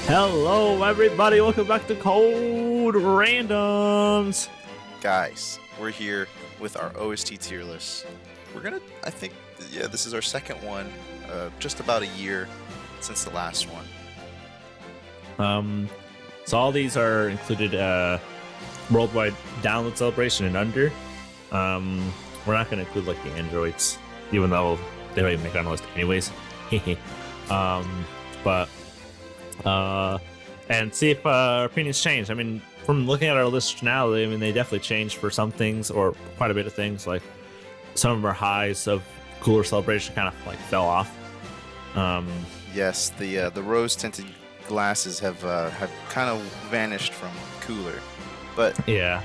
Hello, everybody. Welcome back to Code Randoms. Guys, we're here with our OST tier list. I think, this is our second one, just about a year since the last one. So all these are included worldwide download celebration and under. We're not going to include like the androids, even though they don't even make it on the list anyways. And see if our opinions change. I mean, from looking at our list now, they definitely changed for some things, or quite a bit of things. Like some of our highs of cooler celebration kind of like fell off. Yes, the rose tinted glasses have kind of vanished from cooler, but yeah,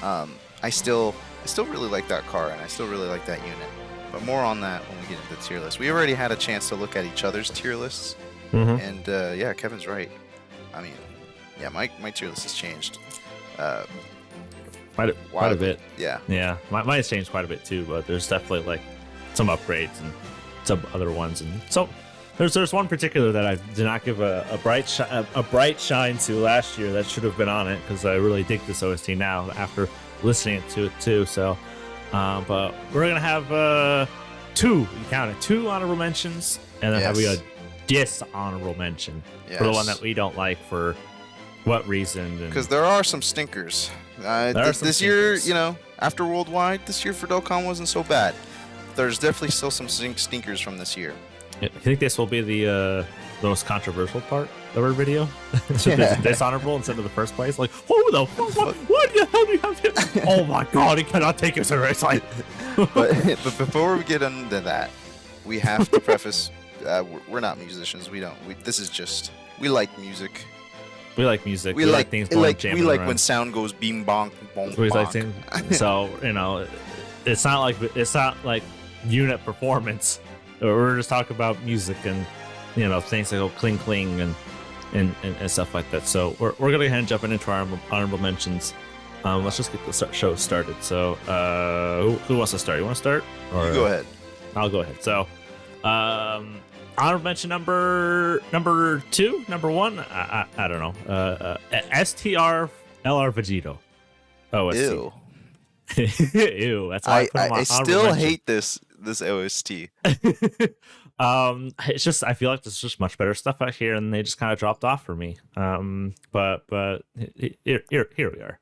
I still really like that car, and I still really like that unit. But more on that when we get into the tier list. We already had a chance to look at each other's tier lists. And yeah, Kevin's right. I mean, yeah, my tier list has changed. Quite a bit. Yeah. Mine's changed quite a bit too, but there's definitely like some upgrades and some other ones, and so there's one particular that I did not give a bright shine to last year that should have been on it, because I really dig this OST now after listening to it too. So, but we're gonna have two honorable mentions, and then have we a dishonorable mention for the one that we don't like for what reason. Because there are some stinkers. This year, after Worldwide, this year for Dokkan wasn't so bad. There's definitely still some stinkers from this year. I think this will be the most controversial part of our video. So dishonorable instead of the first place. Like, who the fuck? What the hell do you have here? Oh my god, he cannot take it seriously. but before we get into that, we have to preface. We're not musicians. We like music. We like music. We like things going jamming We like around. when sound goes beam bonk bonk. We like things. So it's not like unit performance. We're just talking about music and things that go cling cling and stuff like that. So we're gonna go ahead and jump into our honorable mentions. Let's just get the show started. So who wants to start? You want to start? Or you go ahead. I'll go ahead. So. Honorable mention number two, number one. I don't know. STR LR Vegito. OST. Ew. Ew. That's why I still hate this OST. It's just, I feel like there's just much better stuff out here, and they just kind of dropped off for me. But here we are.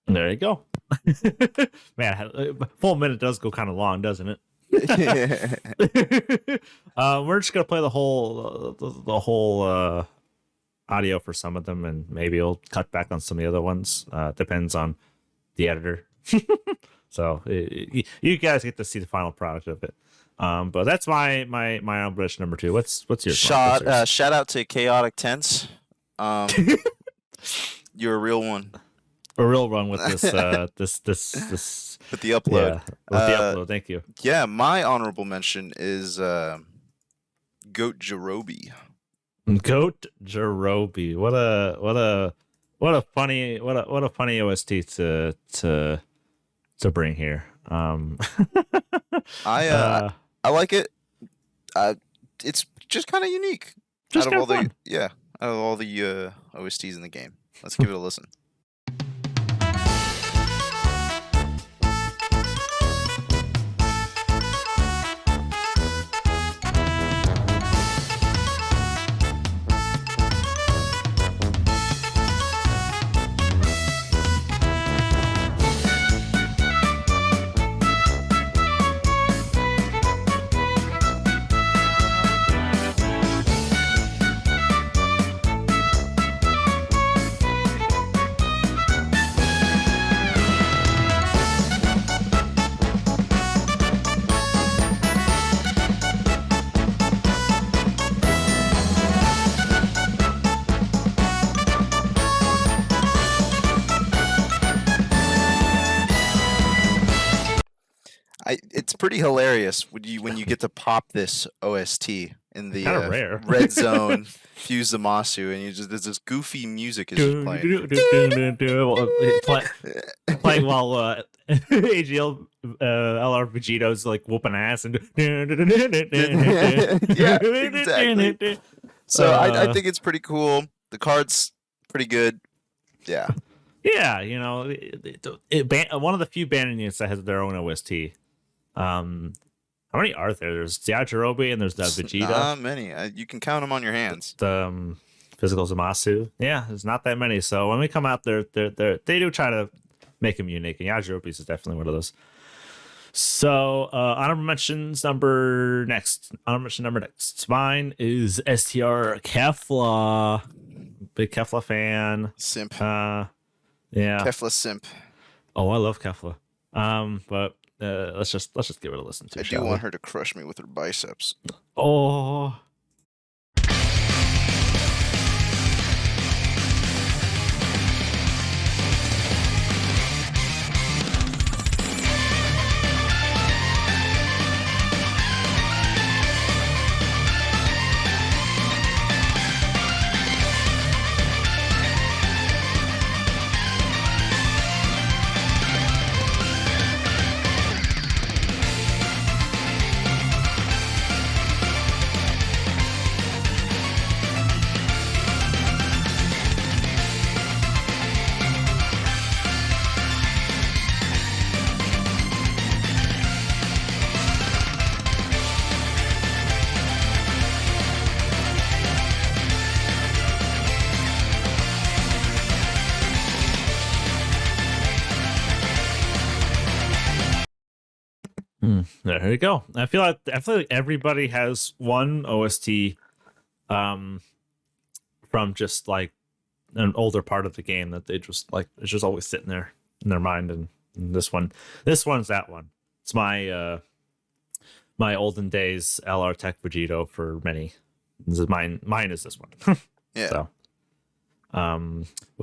There you go. Man, full minute does go kind of long, doesn't it? We're just gonna play the whole audio for some of them, and maybe we'll cut back on some of the other ones. Depends on the editor. So you guys get to see the final product of it. But that's my honorable mention number two. What's your shout out to Chaotic Tense. You're a real one. A real run with this this with the upload. Yeah, with the upload. Thank you. Yeah, my honorable mention is Goat Jirobi. Goat Jirobi. What a funny OST to bring here. I like it. It's just kind of unique. Just out of all fun. out of all the OSTs in the game. Let's give it a listen. It's pretty hilarious when you get to pop this OST in the Kind of rare. red zone, Fuse the Masu, and there's this goofy music is just playing. Playing while AGL LR Vegeto's like whooping ass and Yeah, exactly. So I think it's pretty cool. The card's pretty good. Yeah. Yeah, you know, one of the few banning units that has their own OST. How many are there? There's Yajirobe and there's the Vegeta. Not many. You can count them on your hands. The physical Zamasu. Yeah, there's not that many. So when we come out, they do try to make them unique, and Yajirobe's is definitely one of those. So honorable mentions number next. Mine is STR Kefla. Big Kefla fan. Simp. Yeah. Kefla simp. Oh, I love Kefla. But let's just give it a listen to. I do want her to crush me with her biceps. Oh. There you go. I feel like everybody has one OST from just like an older part of the game that they just like, it's just always sitting there in their mind. And this one's that one. It's my my olden days LR Tech Vegito for many. This is mine is this one. Yeah. So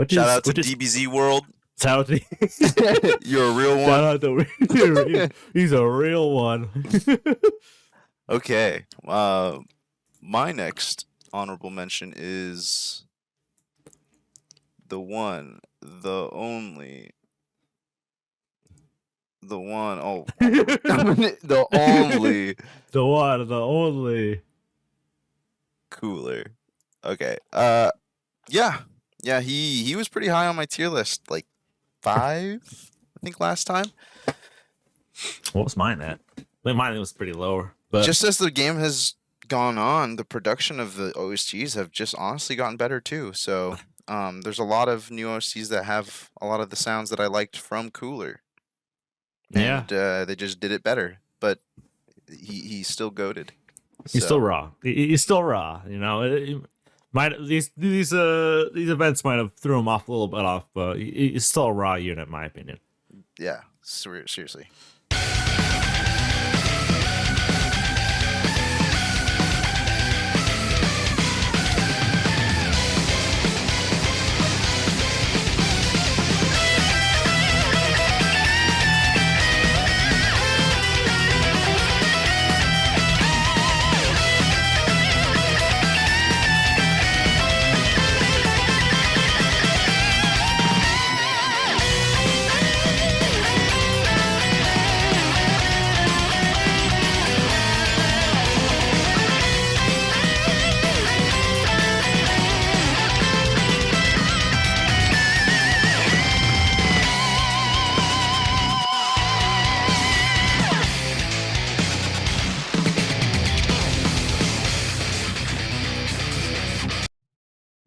shout out to DBZ World. Shout out You're a real one. Shout out to he's a real one. Okay. My next honorable mention is the one, the only, the one. Oh, the only, the one, the only. Cooler. Okay. Yeah. He was pretty high on my tier list, like 5, I think, last time. What was mine at? Mine was pretty lower. But just as the game has gone on, the production of the OSTs have just honestly gotten better too. So there's a lot of new OSTs that have a lot of the sounds that I liked from Cooler. And they just did it better. But he's still goated. He's still raw. He's still raw. You know, these events might have threw him off a little bit off, but he's still a raw unit, in my opinion. Yeah, seriously.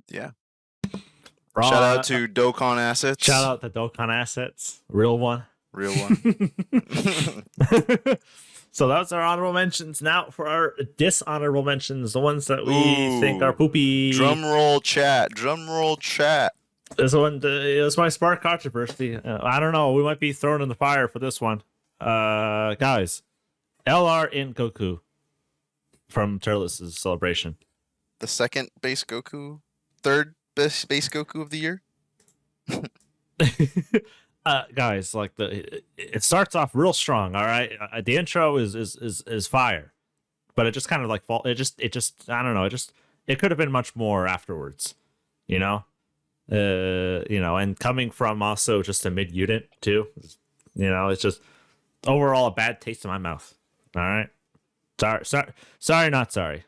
Yeah. Raw. Shout out to Dokkan Assets. Shout out to Dokkan Assets. Real one. So that's our honorable mentions. Now for our dishonorable mentions, the ones that we think are poopy. Drum roll chat. This one this might spark controversy. I don't know. We might be thrown in the fire for this one. Guys, LR in Goku from Turles' Celebration. The second base Goku, third best base Goku of the year. guys, like it starts off real strong. All right, the intro is fire, but it just kind of like fall. It just I don't know. It could have been much more afterwards. You know, and coming from also just a mid unit too. It's just overall a bad taste in my mouth. All right, sorry, not sorry.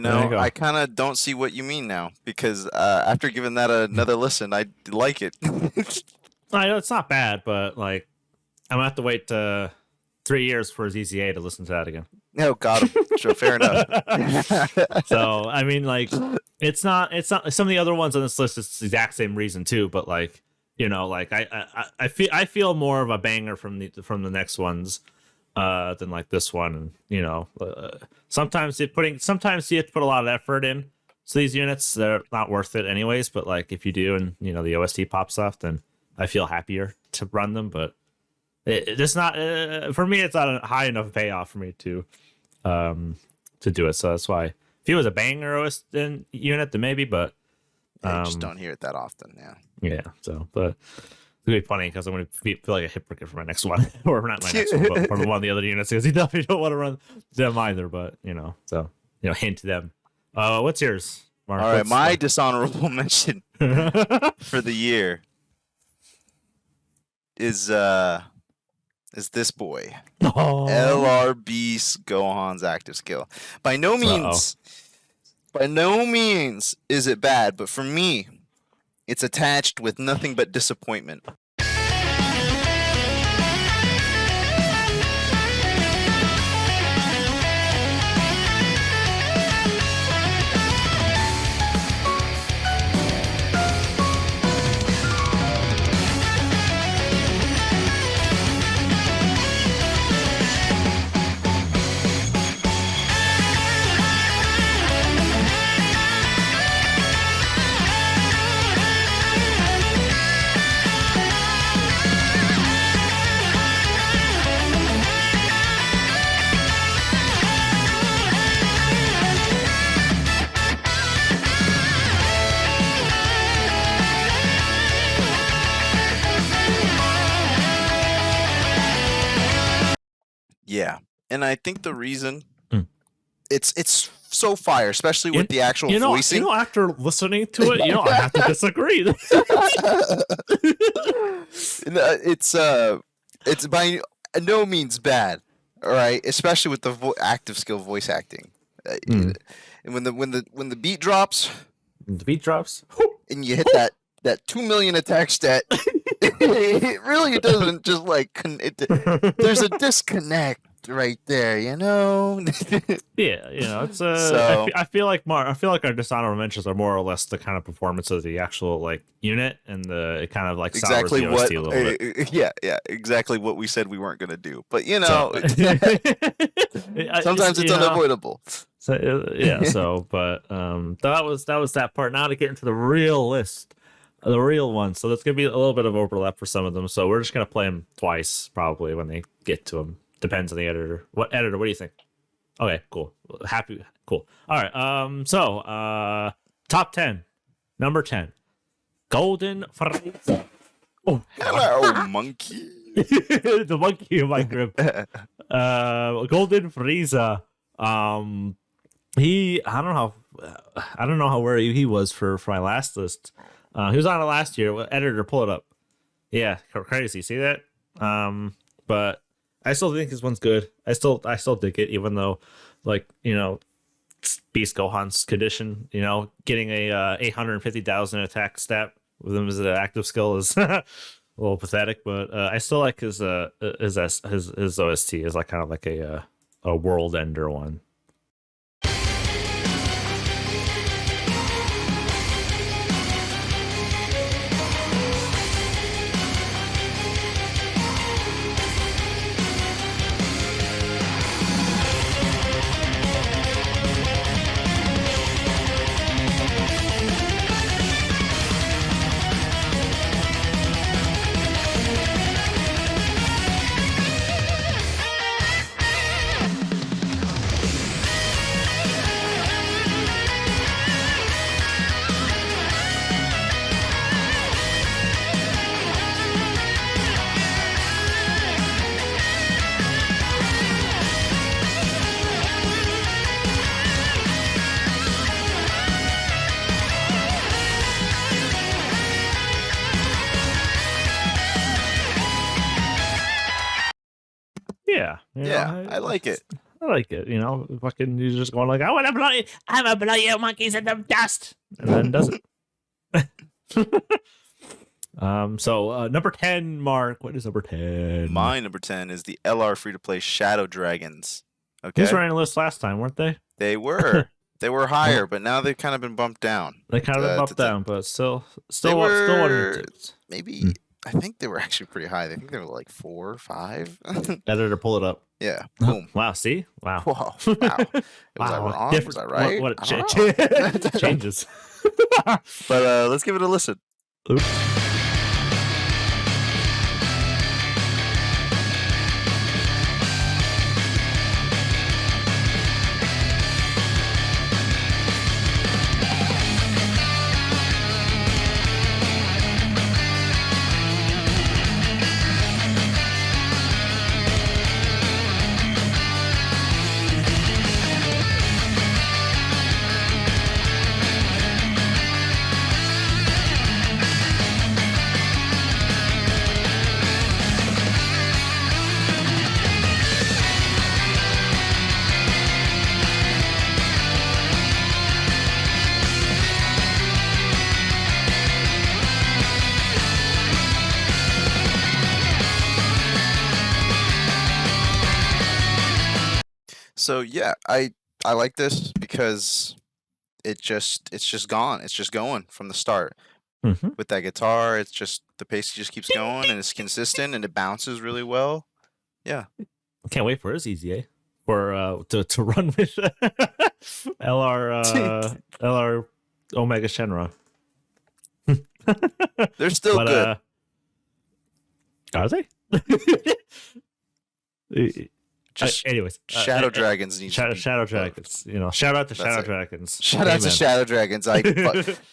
There you go. I kind of don't see what you mean now because after giving that another listen, I like it. I know it's not bad, but like I'm gonna have to wait 3 years for ZZA to listen to that again. Oh, got him. Sure, fair enough. So I mean, like, it's not some of the other ones on this list. It's the exact same reason too, but like, like I feel more of a banger from the next ones than like this one, and sometimes you have to put a lot of effort in. So these units, they're not worth it anyways. But like if you do, and the OST pops off, then I feel happier to run them. But it's not for me. It's not a high enough payoff for me to do it. So that's why if it was a banger OST unit, then maybe. But I just don't hear it that often. Yeah. Yeah. So, but it's gonna be funny because I'm gonna feel like a hypocrite for my next one, or not my next one, but for one of the other units because you definitely don't want to run them either. But so hint to them. What's yours, Mark? All right, my dishonorable mention for the year is this boy, LRB Gohan's active skill. By no means is it bad, but for me, it's attached with nothing but disappointment. Yeah, and I think the reason it's so fire, especially with the actual voicing. After listening to it, I have to disagree. It's by no means bad, all right, especially with the active skill voice acting. And when the beat drops, and you hit that 2 million attack stat, it really doesn't just like there's a disconnect right there, Yeah, it's so, I feel like our dishonorable mentions are more or less the kind of performance of the actual like unit, and it kind of like exactly sours the OST a little bit. Yeah, exactly what we said we weren't gonna do, but sometimes it's unavoidable. So yeah, but that was that part. Now to get into the real list. The real ones. So there's going to be a little bit of overlap for some of them. So we're just going to play them twice, probably, when they get to them. Depends on the editor. What do you think? Okay, cool. Happy. Cool. All right. So, top 10. Number 10. Golden Frieza. Oh, hello, monkey. The monkey in my grip. Golden Frieza. I don't know where he was for my last list. He was on it last year. Editor, pull it up. Yeah, crazy. See that? But I still think this one's good. I still dig it, even though, like, Beast Gohan's condition, getting a 850,000 attack stat with him as an active skill is a little pathetic. But I still like his OST is like kind of like a world ender one. Yeah, I like it. I like it. Fucking, you're just going like, I want to blow you. I'm gonna blow you monkeys in the dust, and then does it. So number 10, Mark. What is number 10? My number 10 is the LR free to play Shadow Dragons. Okay, these were on the list last time, weren't they? They were. They were higher, but now they've kind of been bumped down. They kind of been bumped down, but still they one of were your maybe. I think they were actually pretty high. I think they were like 4 or 5. Editor, pull it up. Yeah. Boom. Wow. See? Wow. Whoa. Wow. Was I wrong? Was I right? What changes? But let's give it a listen. Oops. So yeah, I like this because it's just gone. It's just going from the start. Mm-hmm. With that guitar, it's just the pace just keeps going and it's consistent and it bounces really well. Yeah. Can't wait for his EZA for to run with LR Omega Shenron. They're still good. Are they? Anyways, Shadow Dragons need Shadow Dragons. Shout out to Shadow Dragons. Shout out to Shadow Dragons.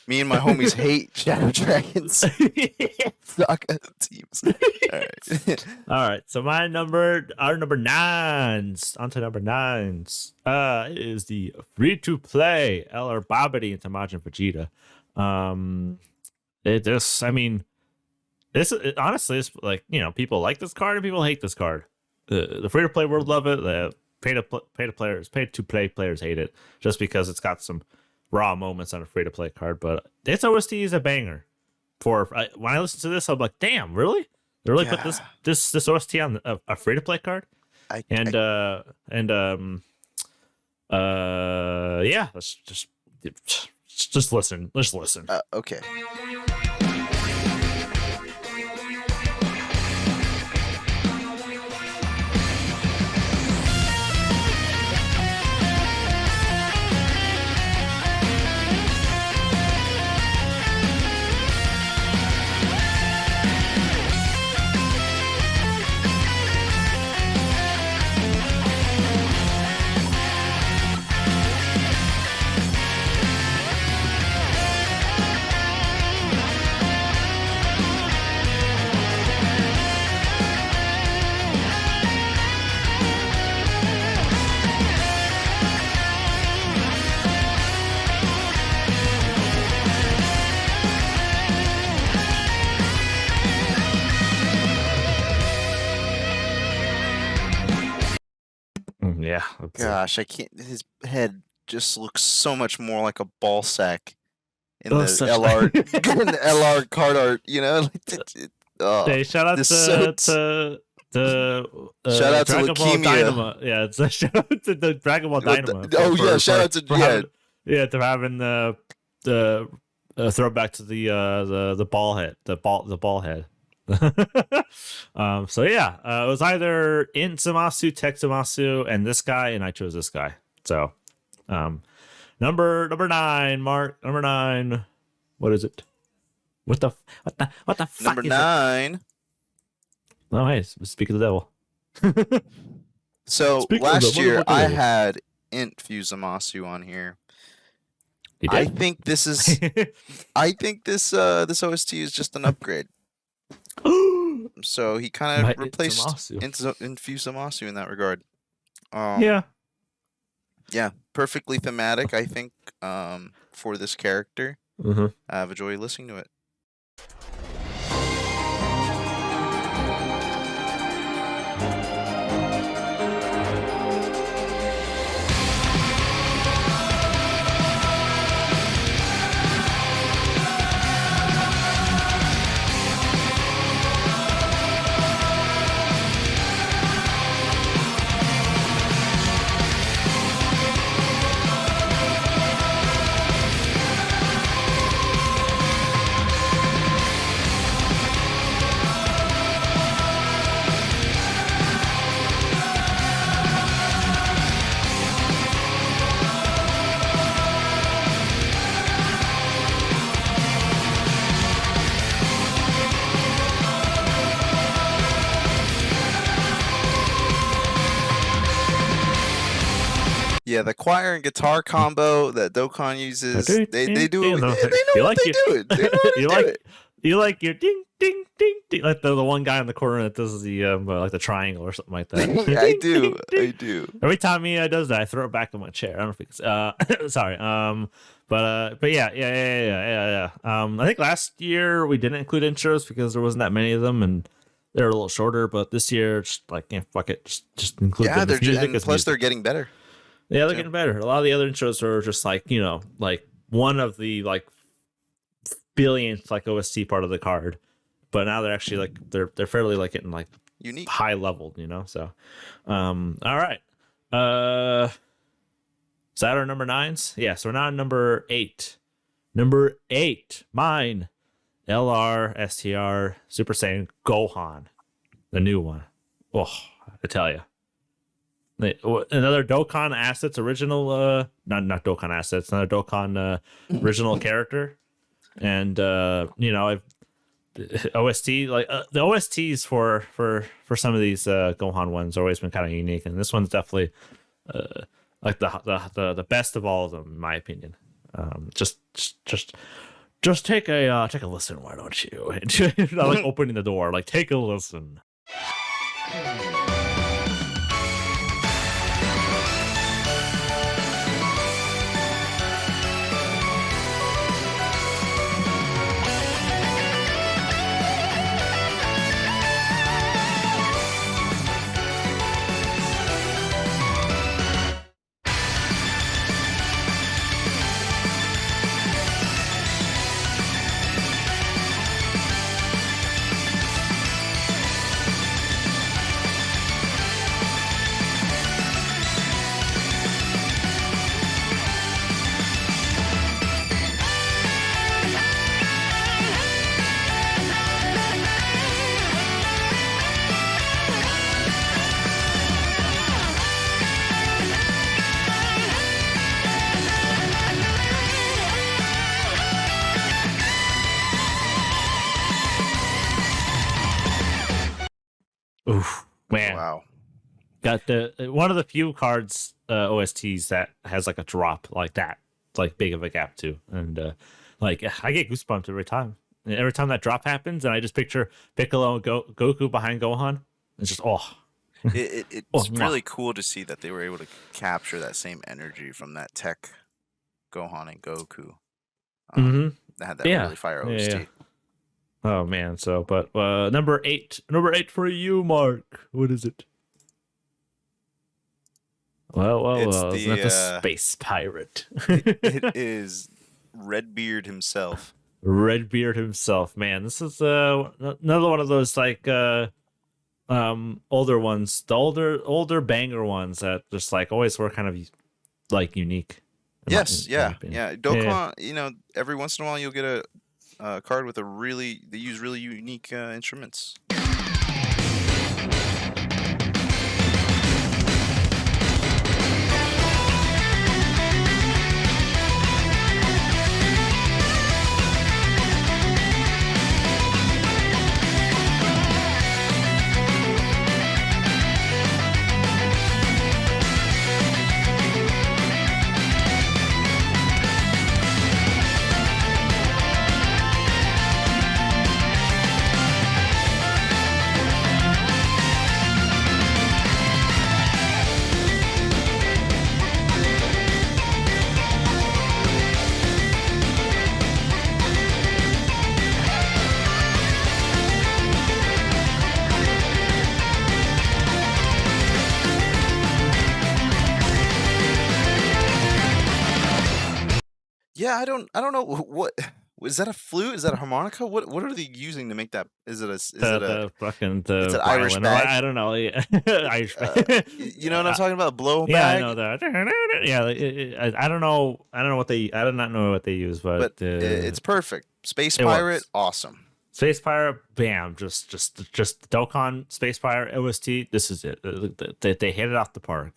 Me and my homies hate Shadow Dragons. Suck at the teams. All right. So our number 9s. On to number 9s. Is the free to play LR Babidi into Majin Vegeta. Honestly, it's like, people like this card and people hate this card. The free to play world love it. The pay to play players hate it just because it's got some raw moments on a free to play card. But its OST is a banger. When I listen to this, I'm like, damn, really? They really put this OST on a free to play card? Let's just listen. Let's listen. Okay. Yeah. Gosh, I can't. His head just looks so much more like a ball sack in Oh, the such. LR in the LR card art. You know, Hey, shout out this so shout out to Dragon Ball leukemia. Dynamo. Yeah, it's a shout out to the Dragon Ball Dynamo. Shout out to for having the throwback to the ball head, the ball head. So yeah, it was either Int Zamasu, Tech Zamasu, and this guy, and I chose this guy. So, number 9, Mark, number 9. What is it? What the fuck? Number is 9. It? Oh, hey, speak of the devil. So last year I had Int Fusamasu on here. I think this is. I think this OST is just an upgrade. So he kind of replaced Fusamasu in that regard. Yeah. Yeah, perfectly thematic, I think, for this character. Mm-hmm. I have enjoyed listening to it. Yeah, the choir and guitar combo that Dokkan uses, they do. They know what they're doing. You like your ding ding ding ding, like the one guy in the corner that does the like the triangle or something like that. I do. Every time he does that, I throw it back in my chair. I don't know if it's sorry. But yeah. I think last year we didn't include intros because there wasn't that many of them, and they're a little shorter. But this year, just like fuck it, just include them. They're just, plus they're getting better. Yeah, they're getting better. A lot of the other intros are just like, like one of the like billionth like OST part of the card, but now they're actually like they're fairly like getting like unique, high leveled, So, all right. Is that our number 9s? Yeah. So we're now on number 8. Number 8, mine, LR STR Super Saiyan Gohan, the new one. Oh, I tell you. Another Dokkan Assets original, not Dokkan Assets, another Dokkan original character, and I've OST like the OSTs for some of these Gohan ones have always been kind of unique, and this one's definitely like the best of all of them in my opinion. Just take a listen, why don't you? Not like opening the door, like take a listen. Oof, man. Wow. Got one of the few cards OSTs that has like a drop like that. It's like big of a gap too. And like I get goosebumps every time. And every time that drop happens and I just picture Piccolo and Goku behind Gohan. It's just it's really cool to see that they were able to capture that same energy from that Tech Gohan and Goku. That had that really fire OST. Yeah. Oh man, so but number 8 for you, Mark. What is it? It's Isn't that the space pirate? it is Redbeard himself. Redbeard himself, man. This is another one of those like older ones, the older banger ones that just like always were kind of like unique. Yes, yeah. Dokkan, you know, every once in a while you'll get a card with they use really unique instruments. Yeah, I don't know what is that a flute? Is that a harmonica? What are they using to make that? Is it the fucking the it's an Irish violin, bag? I don't know. Irish bag. You know what I'm talking about? Blow Yeah, bag. I know that. Yeah, I don't know. I do not know what they use, but it's perfect. Space pirate, works. awesome. Space Pirate, bam! Just Dokkan Space Pirate OST. This is it. They hit it off the park.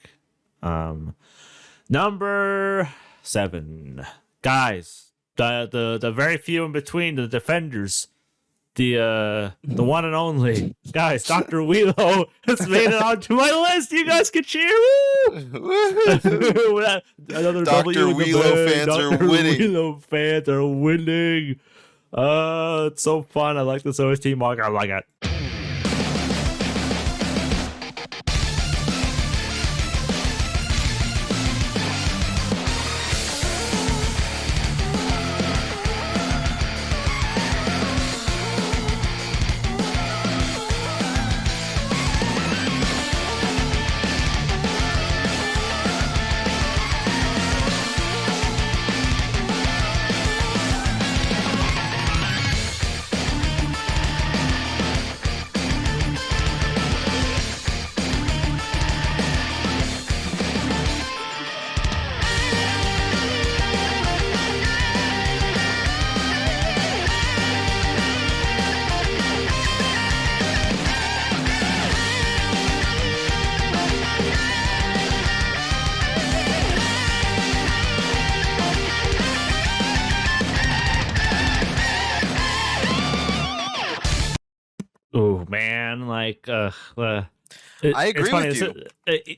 Number 7, guys. The very few in between, the defenders, the one and only guys. Dr. Wheelo has made it onto my list. You guys can cheer. Another Dr. Wheelo fans are winning. Wheelo fans are winning. It's so fun. I like this OST, Mark. I like it. Oh man, like I agree with you.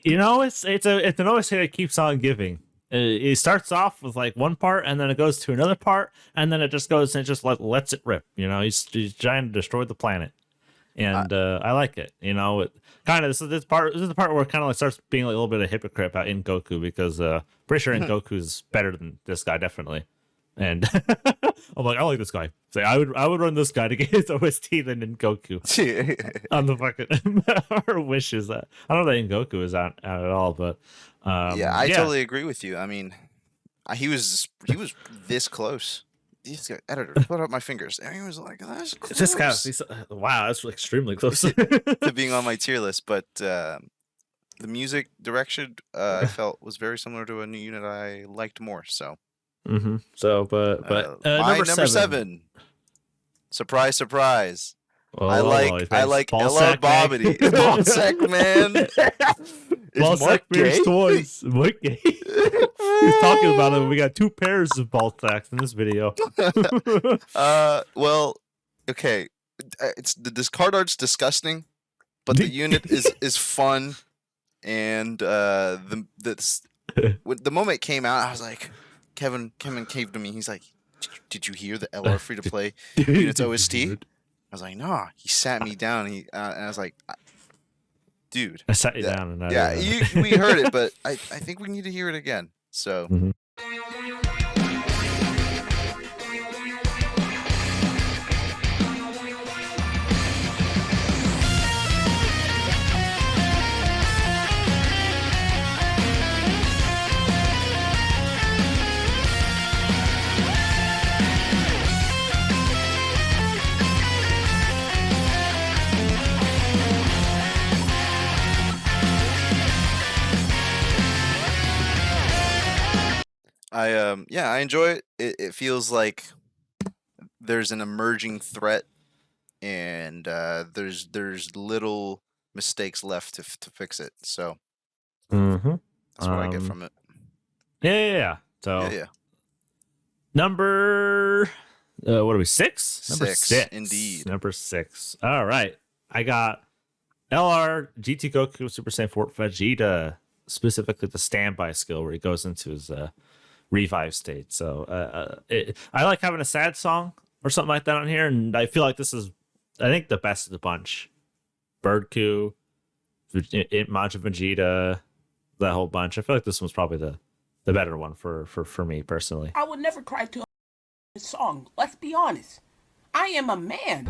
You know, it's an OST that keeps on giving. It starts off with like one part, and then it goes to another part, and then it just goes and just lets it rip. You know, he's trying to destroy the planet, and I like it. You know, it kind of this is the part where it kind of like starts being like a little bit of hypocrite about In Goku, because pretty sure In Goku's better than this guy, definitely. And I'm like, I like this guy. So I would run this guy to get his OST than In Goku on the fucking or wishes. I don't know that In Goku is out at all, but yeah, I totally agree with you. I mean, he was this close. Editor, put up my fingers. And he was like, that's close. This guy, wow, that's extremely close to being on my tier list. But the music direction I felt was very similar to a new unit I liked more. So. Mm-hmm. So, but my number 7. Surprise, surprise. Oh, I like Ella Bobbity. Ballsack man. Ballsack Beer's toys. What gay? He's talking about it. We got 2 pairs of ballsacks in this video. Well, okay. This card art's disgusting, but the unit is fun, and when the moment it came out, I was like. Kevin came to me. He's like, "Did you hear the LR free to play units OST?" I was like, "Nah." He sat me down. And I was like, "Dude, I sat you down." And we heard it, but I think we need to hear it again." So. Mm-hmm. I enjoy it. It feels like there's an emerging threat, and there's little mistakes left to fix it. So Mm-hmm. that's what I get from it. Yeah. So Yeah. number what are we, 6? Number 6, indeed. Number 6. All right, I got LR GT Goku Super Saiyan 4 Vegeta, specifically the standby skill where he goes into his revive state. So I like having a sad song or something like that on here, and I feel like this is, I think, the best of the bunch. Birdku, Majin Vegeta, that whole bunch. I feel like this one's probably the better one for me personally. I would never cry to a song. Let's be honest. I am a man.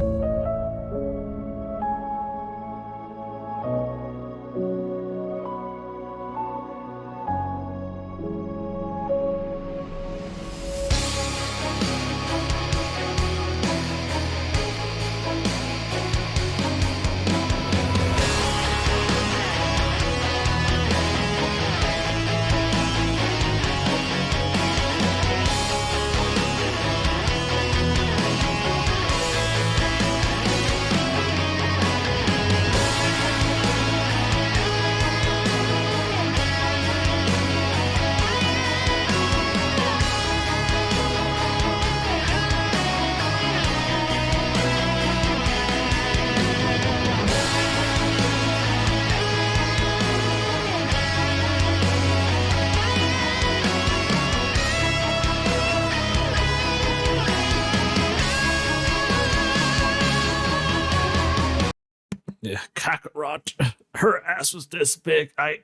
Yeah, Kakarot, her ass was this big. I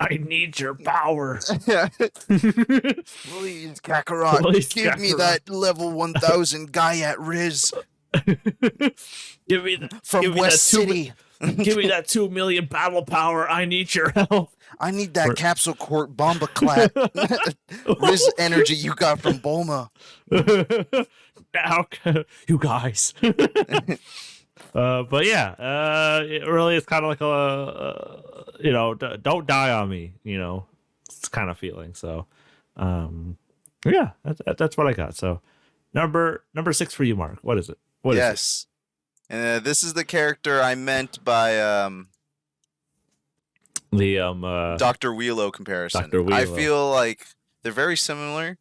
need your power. Please, Kakarot, Please, give me that level 1000 Gaiat Riz give me from West City. Give me that 2 million battle power. I need your help. I need that Capsule Court Bomba Clat Riz energy you got from Bulma. Now, you guys. But yeah, it really is kind of like don't die on me, it's kind of feeling. So, yeah, that's what I got. So, number 6 for you, Mark. What is it? Yes, and this is the character I meant by the Dr. Wheelo comparison. Dr. Wheelo. I feel like they're very similar.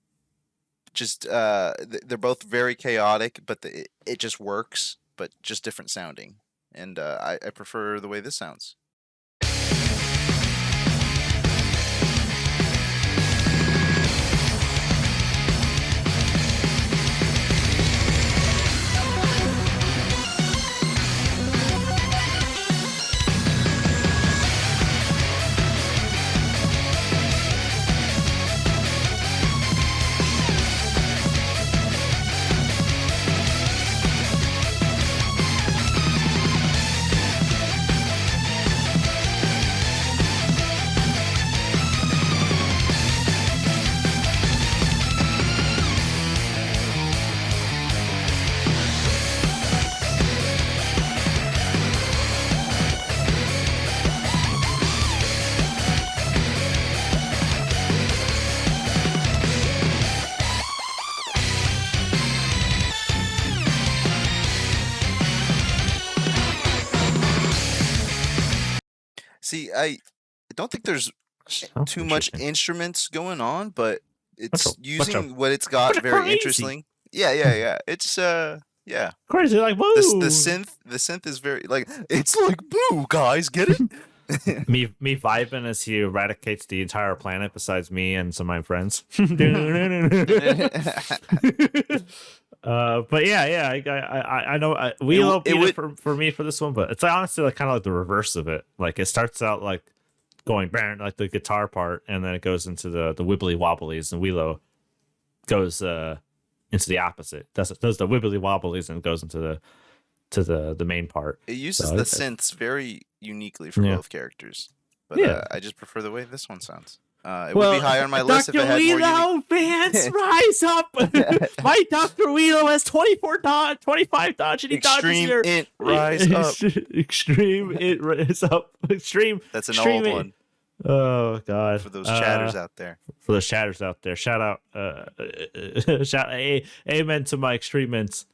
Just they're both very chaotic, but it just works. But just different sounding, and I prefer the way this sounds. See, I don't think there's too much instruments going on, but it's using what it's got very crazy. interesting. Yeah. It's yeah. Crazy, like boo. The synth is very like, it's like boo, guys, get it? me vibing as he eradicates the entire planet besides me and some of my friends. But yeah, I know Wheelo beat it for me for this one, but it's honestly like kind of like the reverse of it. Like it starts out like going bang, like the guitar part, and then it goes into the wibbly wobblies, and Wheelo goes into the opposite. Does the wibbly wobblies and goes into the main part. It uses the synths very uniquely for both characters, but I just prefer the way this one sounds. It would be higher on my list if it had more Wheelo, fans, rise up! My Dr. Wheelo has 25 dodge, and he dodges here. Int, rise up. Extreme, it rise up. Extreme. That's an extreme old one. Oh God! For those chatters out there. For those chatters out there, shout out, amen to my extrements.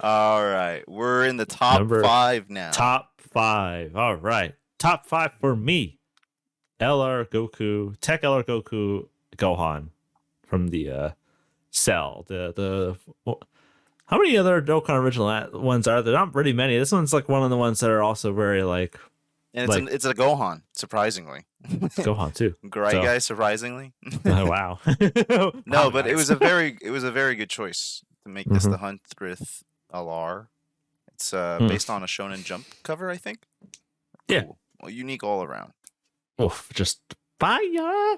All right, we're in the top 5 now. Top 5. All right, top 5 for me. LR Goku, Tech LR Goku, Gohan from the Cell. How many other Dokkan original ones are there? Not really many. This one's like one of the ones that are also very like. And it's a Gohan, surprisingly. It's Gohan too. Great guy, surprisingly. Oh, wow. No, but it was a very good choice to make this the 100th LR. It's based on a Shonen Jump cover, I think. Yeah. Cool. Well, unique all around. Oof, just fire.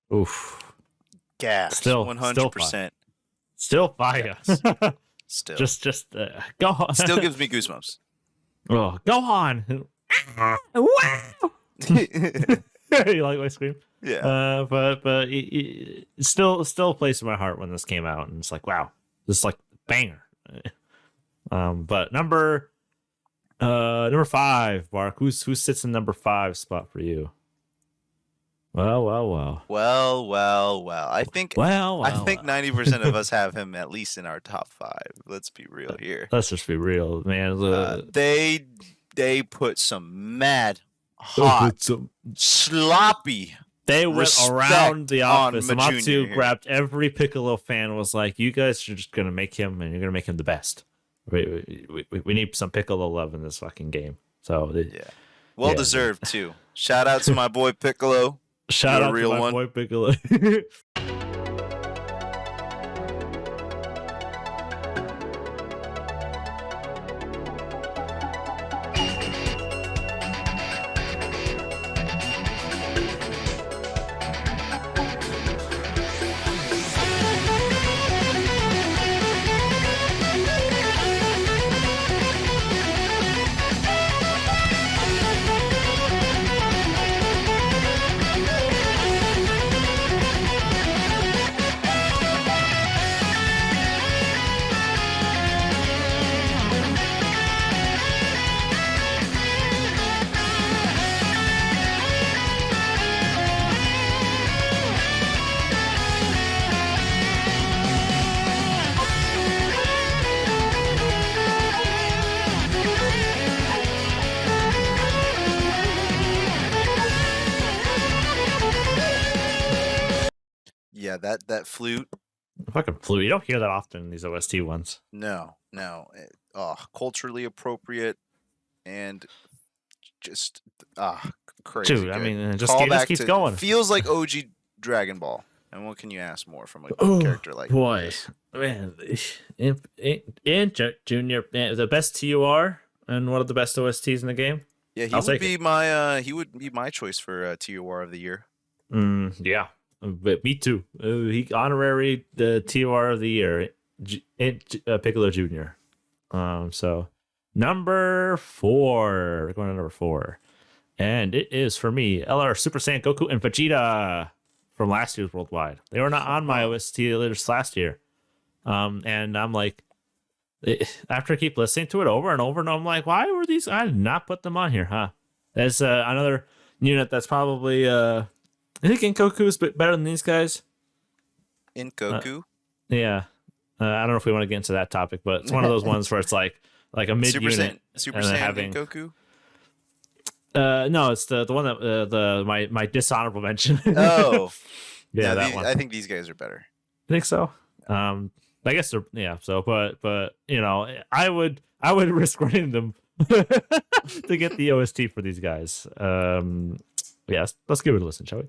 Oof. Gas. Still 100%. Still fire. Still. Just go on. Still gives me goosebumps. Oh, go on. Wow. You like my scream? Yeah. But it still a place in my heart when this came out, and it's like, wow, this is like banger. But number 5, Bark. Who sits in number 5 spot for you? Well. I think 90% of us have him at least in our top 5. Let's be real here. Let's just be real, man. They put some mad, hot, sloppy. They went around the office. Matsu here. grabbed every Piccolo fan and was like, you guys are just going to make him, and you're going to make him the best. We need some Piccolo love in this fucking game. So Well deserved, too. Shout out to my boy Piccolo. Shout out to my boy Piccolo. Yeah, that flute. Fucking flute. You don't hear that often in these OST ones. No. Culturally appropriate and just crazy. Dude, good. I mean, it just keeps going. Feels like OG Dragon Ball. And what can you ask more from a character like this? Man, Junior, the best TUR and one of the best OSTs in the game. Yeah, he would be my choice for TUR of the year. Yeah, but me too. He honorary the TUR of the year, Piccolo Junior. So number 4, we're going to number 4, and it is for me LR Super Saiyan Goku and Vegeta from last year's Worldwide. They were not on my OST list last year. And I'm like, after I keep listening to it over and over, and I'm like, why were these? I did not put them on here, huh? There's another unit that's probably, I think Inkoku is better than these guys. Inkoku? Yeah. I don't know if we want to get into that topic, but it's one of those ones where it's like a mid unit. Super Saiyan Inkoku? No, it's the one that the my dishonorable mention. Oh, yeah, no, that one. I think these guys are better. I think so. I guess they're So, but I would risk running them to get the OST for these guys. Yes, let's give it a listen, shall we?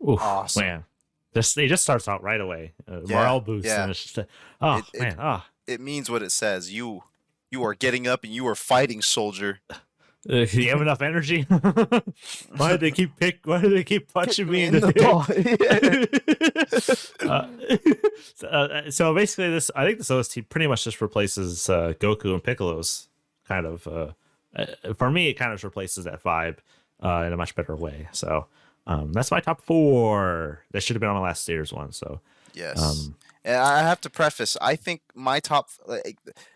Oof, Awesome. man. It just starts out right away. Morale boost. Yeah. And it's just, It means what it says. You are getting up and you are fighting, soldier. Do you have enough energy? Why do they keep punching me in the so basically, I think this OST pretty much just replaces Goku and Piccolo's kind of. For me, it kind of replaces that vibe in a much better way. So that's my top 4. That should have been on my last year's one. So Yes. And I have to preface, I think my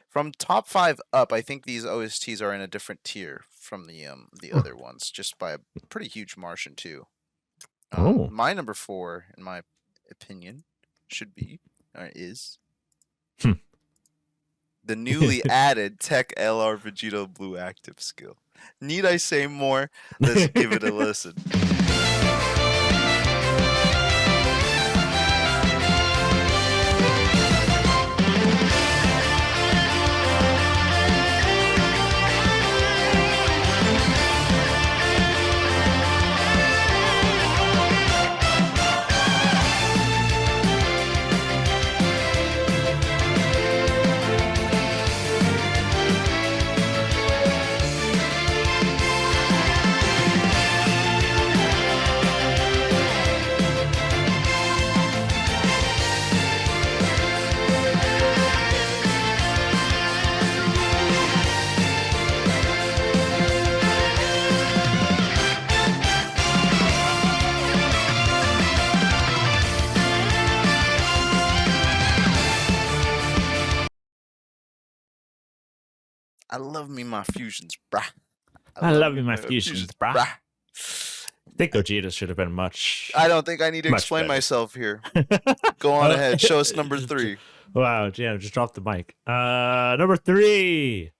from top 5 up, I think these OSTs are in a different tier from the other ones, just by a pretty huge margin too. My number 4, in my opinion, should be or is the newly added Tech LR Vegito Blue active skill. Need I say more? Let's give it a listen. I love me my fusions, brah. I love me my fusions, brah. I think Gogeta should have been much. I don't think I need to much explain better. myself here. Go on ahead. Show us number 3. Wow, Jan, just dropped the mic. Number 3,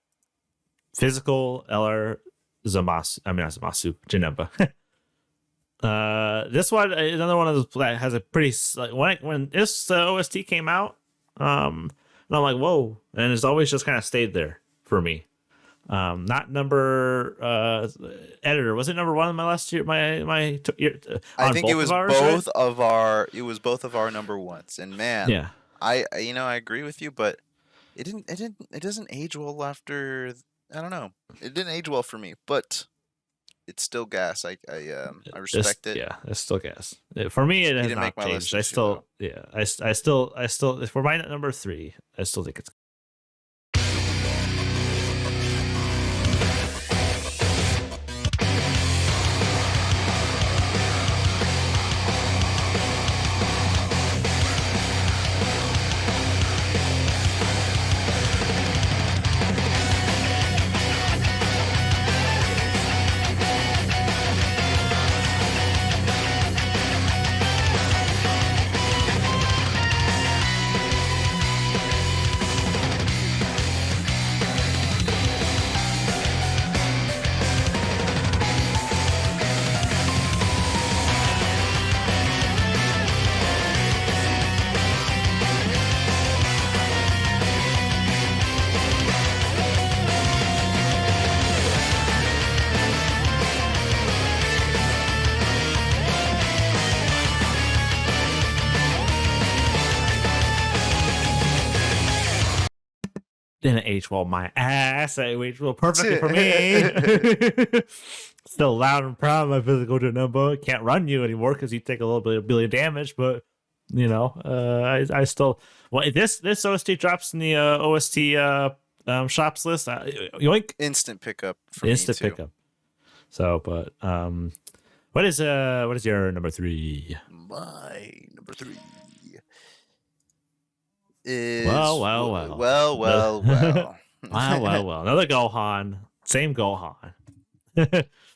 physical LR Zamasu. I mean, not Zamasu, Janemba. This one, another one of those that has a pretty when this OST came out, and I'm like, whoa, and it's always just kind of stayed there for me. Not number editor. Was it number 1 in my last year? I think it was both of our. It was both of our number 1s, and man, yeah. I agree with you, but it doesn't age well after. I don't know. It didn't age well for me, but it's still gas. I respect it. Yeah, it's still gas. For me, it has not changed. I still for my number 3, I still think it's. Didn't age well, my ass. It aged well perfectly for me. Still loud and proud of my physical number. Can't run you anymore because you take a little bit of billion damage, but I still. Well, this OST drops in the OST shops list. Yoink! Instant pickup for Instant me too. pickup. So, but what is your number 3? My number 3 is Well. well. Wow. Another Gohan. Same Gohan.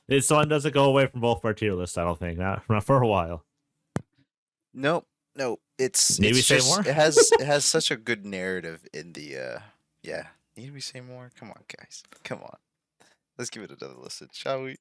This one doesn't go away from both of our tier lists, I don't think. Not for a while. Nope. It's Need we say just, more? it has such a good narrative in the yeah. Need we say more? Come on, guys. Come on. Let's give it another listen, shall we?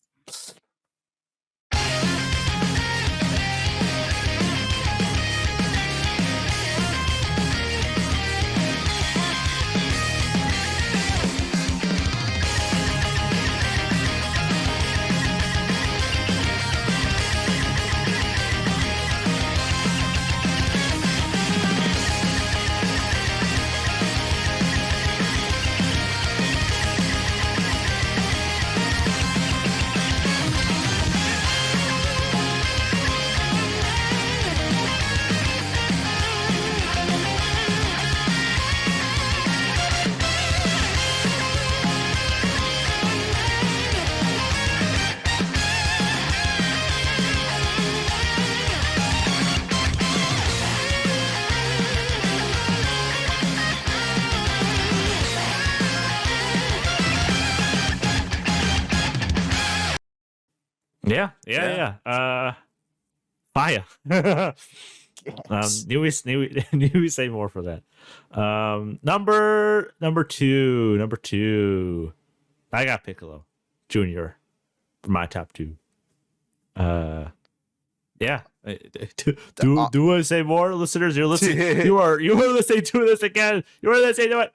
Yeah. Fire. Yes. Knew we say more for that. Number two. I got Piccolo Junior for my top 2. Yeah. Do I say more, listeners? You're listening. you are listening to this again. You are listening to it.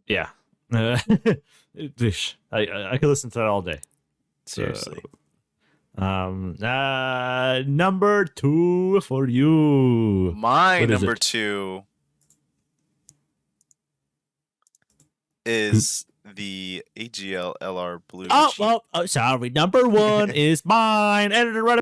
Yeah. I could listen to that all day. Seriously. Number 2 for you. My What is number it? 2 is the AGL LR Blue. Oh, sorry. Number 1 is mine. Editor, right.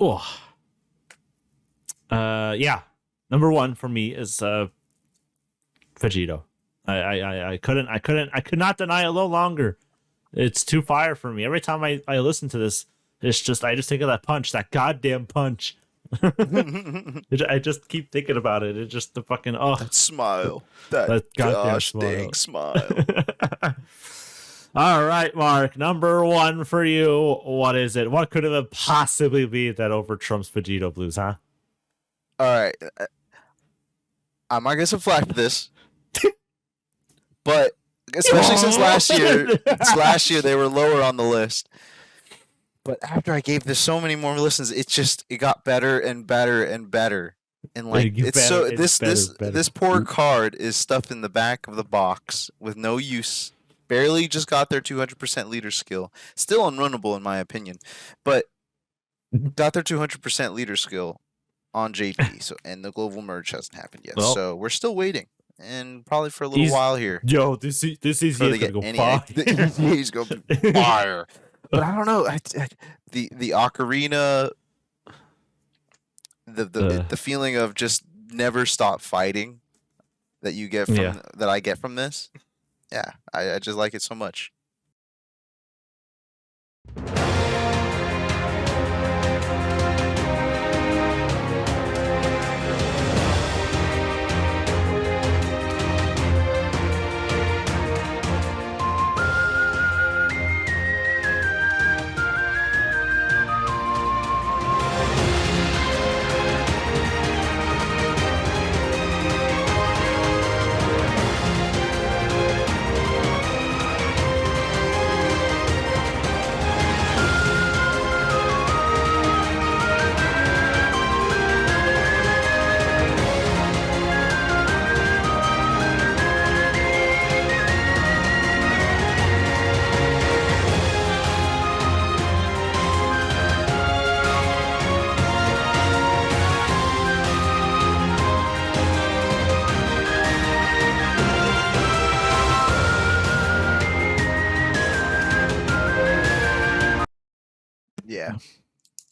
Oh. Yeah. Number 1 for me is Vegito. I could not deny it a little longer. It's too fire for me. Every time I listen to this, I just think of that punch, that goddamn punch. I just keep thinking about it. It's just the fucking That smile. That goddamn gosh dang smile. All right, Mark. Number 1 for you. What is it? What could it possibly be that over trumps Vegito Blues, huh? All right. I might get some flack for this. But especially since last year they were lower on the list. But after I gave this so many more listens, it got better and better and better. And like this poor card is stuffed in the back of the box with no use. Barely just got their 200% leader skill. Still unrunnable in my opinion, but got their 200% leader skill on JP. So and the global merge hasn't happened yet. Well, so we're still waiting, and probably for a little while here. Yo, this is gonna go fire. He's gonna be fire. But I don't know. The ocarina, the feeling of just never stop fighting that you get from that I get from this. Yeah, I just like it so much.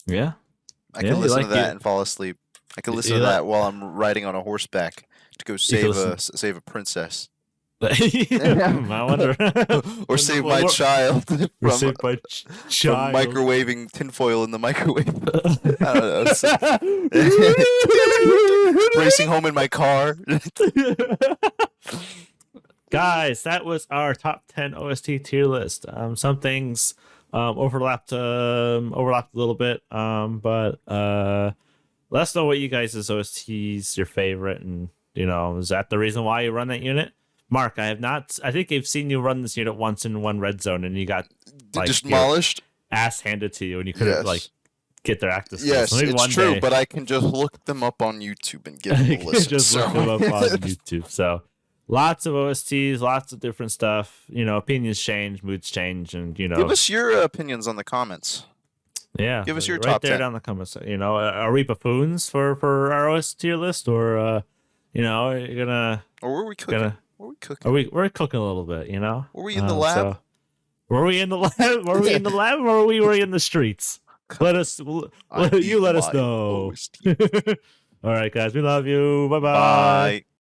Yeah. I can listen to that and fall asleep. I can listen to that while I'm riding on a horseback to go save a princess. I wonder. Or save my child from microwaving tinfoil in the microwave. I don't know. Racing home in my car. Guys, that was our top 10 OST tier list. Some things overlapped a little bit, but let us know what you guys' OSTs your favorite, and is that the reason why you run that unit? Mark, I think I've seen you run this unit once in one red zone, and you got demolished, ass handed to you, and you couldn't get their active skills. Yes, so it's true, but I can just look them up on YouTube and give them a listen. Look them up on YouTube. So lots of OSTs, lots of different stuff. Opinions change, moods change, and give us your opinions on the comments. Yeah, give us your right top there 10 down in the comments. Are we buffoons for our OST tier list, or are you gonna? Or were we cooking? We're cooking a little bit, Were we in the lab? Were we in the lab? Were we in the lab, or were we in the streets? Let us know. All right, guys, we love you. Bye-bye. Bye.